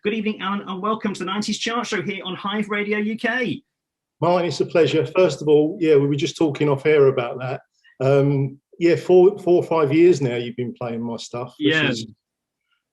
Good evening, Alan, and welcome to the 90s Chart Show here on Hive Radio UK. Martin, it's a pleasure. First of all, we were just talking off air about that. 4 or 5 years now you've been playing my stuff, which is,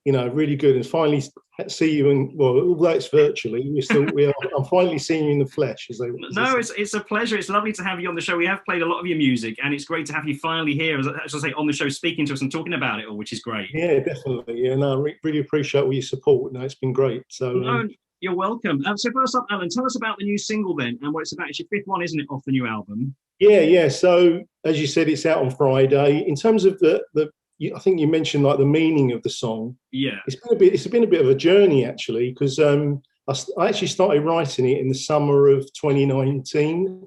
really good. And finally see you, and well, although it's virtually, I'm finally seeing you in the flesh. It's a pleasure. It's lovely to have you on the show. We have played a lot of your music, and it's great to have you finally here, as I say, on the show, speaking to us and talking about it all, which is great. Yeah, definitely. Yeah, no, I really appreciate all your support. No, it's been great. So. You're welcome. So first up, Alan, tell us about the new single then, and what it's about. It's your fifth one, isn't it, off the new album? Yeah. So as you said, it's out on Friday. In terms of I think you mentioned like the meaning of the song. Yeah, it's been a bit of a journey actually, because I actually started writing it in the summer of 2019,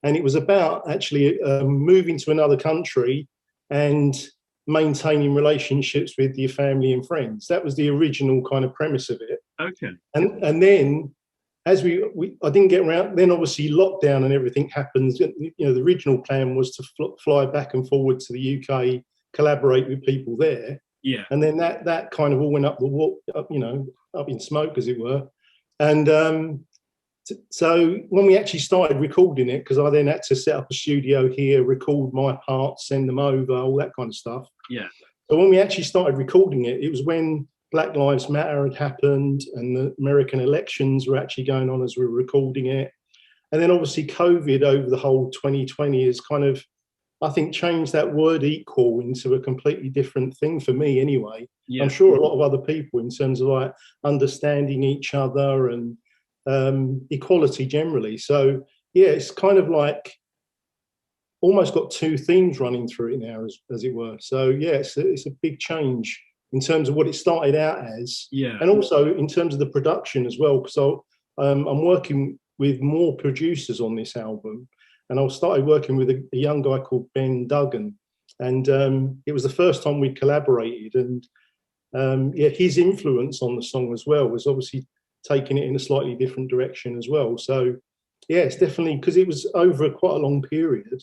and it was about actually moving to another country and maintaining relationships with your family and friends. That was the original kind of premise of it. Okay. And then as I didn't get around, then obviously lockdown and everything happens. The original plan was to fly back and forward to the UK, collaborate with people there. Yeah. And then that kind of all went up in smoke, as it were. And so when we actually started recording it, because I then had to set up a studio here, record my parts, send them over, all that kind of stuff. Yeah. So when we actually started recording it, it was when Black Lives Matter had happened and the American elections were actually going on as we were recording it. And then obviously COVID over the whole 2020 has kind of, I think, changed that word equal into a completely different thing for me anyway. Yeah. I'm sure a lot of other people, in terms of like understanding each other and equality generally. So yeah, it's kind of like almost got two themes running through it now, as it were. So yeah, it's a big change in terms of what it started out as, and also in terms of the production as well, because I'm working with more producers on this album, and I started working with a young guy called Ben Duggan, and it was the first time we collaborated, and his influence on the song as well was obviously taking it in a slightly different direction as well. So yeah, it's definitely, because it was over quite a long period,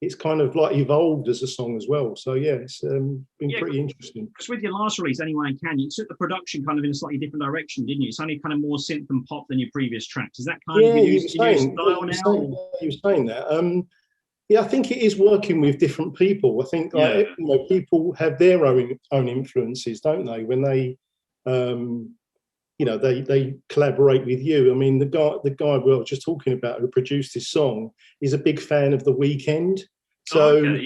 it's kind of like evolved as a song as well. So yeah, it's been pretty interesting. Because with your last release, Anyway I Can, you took the production kind of in a slightly different direction, didn't you? It's only kind of more synth and pop than your previous tracks. Is that kind of your new style now? You were saying that. I think it is working with different people. I think people have their own influences, don't they? When they they collaborate with you. I mean, the guy we were just talking about who produced this song is a big fan of The Weeknd. So,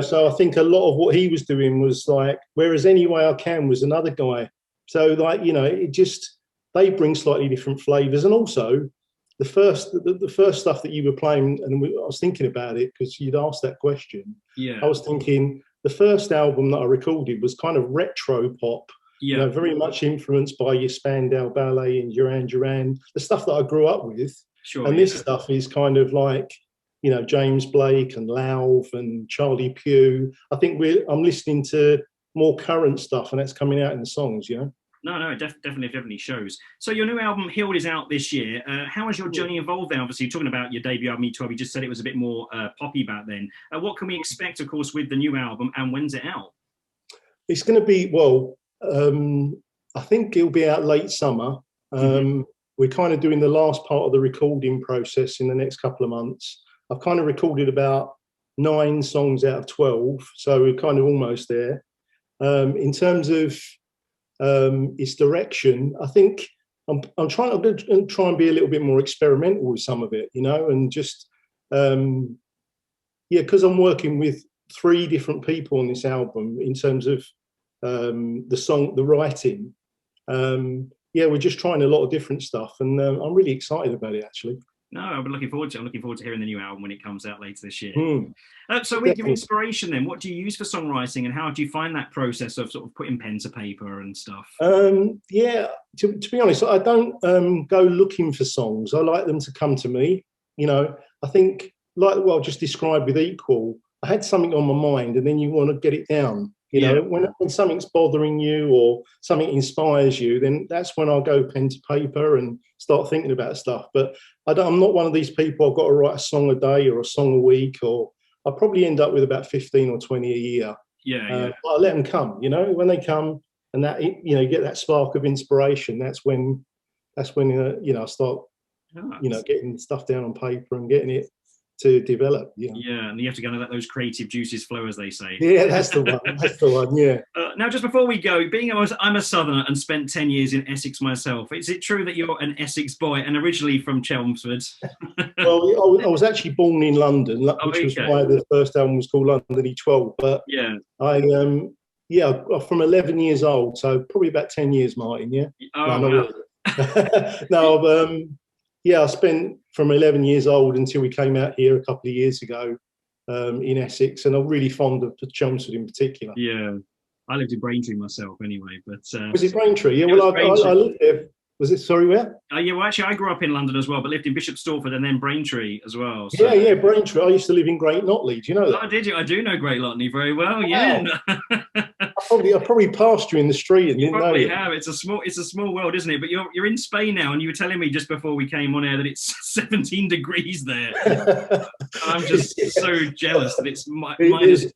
so I think a lot of what he was doing was like, whereas Anyway I Can was another guy. So like, they bring slightly different flavors. And also the first stuff that you were playing, and I was thinking about it because you'd asked that question. Yeah. I was thinking the first album that I recorded was kind of retro pop. Yeah. Very much influenced by your Spandau Ballet and Duran Duran, the stuff that I grew up with. Sure. And this stuff is kind of like, James Blake and Lauv and Charlie Puth. I think I'm listening to more current stuff, and that's coming out in the songs, No, it definitely shows. So your new album, Healed, is out this year. How has your journey evolved then? Obviously, you're talking about your debut album, E12. You just said it was a bit more poppy back then. What can we expect, of course, with the new album, and when's it out? It's going to be, I think it'll be out late summer. We're kind of doing the last part of the recording process in the next couple of months. I've kind of recorded about 9 songs out of 12, so we're kind of almost there. In terms of its direction, I think I'm trying to try and be a little bit more experimental with some of it, and just because I'm working with 3 different people on this album in terms of the writing. We're just trying a lot of different stuff, and I'm really excited about it actually. No, I'm looking forward to hearing the new album when it comes out later this year. So with your inspiration then, what do you use for songwriting, and how do you find that process of sort of putting pen to paper and stuff? To be honest, I don't go looking for songs. I like them to come to me. I think, like what I just described with Equal, I had something on my mind, and then you want to get it down. When something's bothering you or something inspires you, then that's when I'll go pen to paper and start thinking about stuff. But I'm not one of these people, I've got to write a song a day or a song a week, or I'll probably end up with about 15 or 20 a year. But I let them come, when they come, and that, you know, you get that spark of inspiration. That's when you know, I start, you know, getting stuff down on paper and getting it to develop. You know? Yeah, and you have to go and let those creative juices flow, as they say. Yeah, that's the one. That's the one. Yeah. Now, just before we go, I'm a Southerner and spent 10 years in Essex myself. Is it true that you're an Essex boy and originally from Chelmsford? Well, I was actually born in London, which was why the first album was called London E12. But yeah, yeah, from 11 years old, so probably about 10 years, Martin. Yeah. Oh, no, wow. No, yeah, I spent from 11 years old until we came out here a couple of years ago in Essex, and I'm really fond of Chelmsford in particular. Yeah, I lived in Braintree myself anyway, but was it Braintree? Yeah, well, I lived there. Was it? Sorry, where? Yeah, well, actually, I grew up in London as well, but lived in Bishop Stortford and then Braintree as well. So. Yeah, Braintree. I used to live in Great Notley. Do you know that? Oh, did you? I do know Great Notley very well. Wow. Yeah. I probably passed you in the street and didn't know. You probably have. It's a small world, isn't it? But you're in Spain now, and you were telling me just before we came on air that it's 17 degrees there. I'm just so jealous that it's -2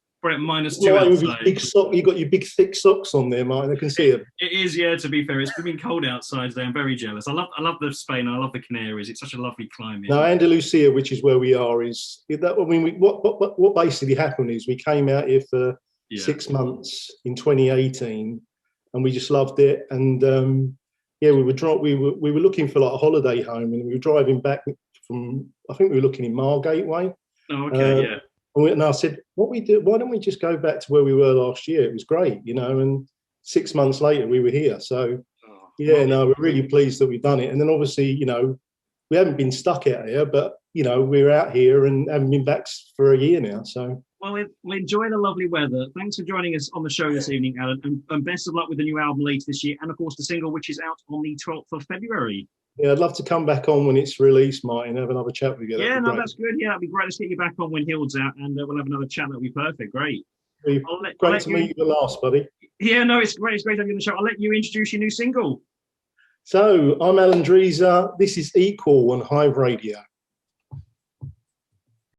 outside. You got your big thick socks on there, Martin. I can see them. It is, yeah. To be fair, it's been cold outside today. I'm very jealous. I love the Spain. I love the Canaries. It's such a lovely climate. Now, Andalusia, which is where we are, is that. I mean, what basically happened is we came out here for 6 months in 2018, and we just loved it. And yeah, we were looking for like a holiday home, and we were driving back from, I think we were looking in Margate way. Oh, okay, yeah. And I said, why don't we just go back to where we were last year? It was great, you know, and 6 months later we were here. So, we're really pleased that we've done it. And then obviously, you know, we haven't been stuck out here, but, you know, we're out here and haven't been back for a year now. So. Well, enjoy the lovely weather. Thanks for joining us on the show this evening, Alan, and best of luck with the new album later this year, and of course the single, which is out on the 12th of February. Yeah, I'd love to come back on when it's released, Martin, have another chat with you. Yeah, no, that's good. Yeah, it'd be great to get you back on when Hild's out, and we'll have another chat. That'll be perfect. Great. Great to meet you the last, buddy. Yeah, no, it's great. It's great to have you on the show. I'll let you introduce your new single. So, I'm Alan Dreezer. This is Equal on Hive Radio.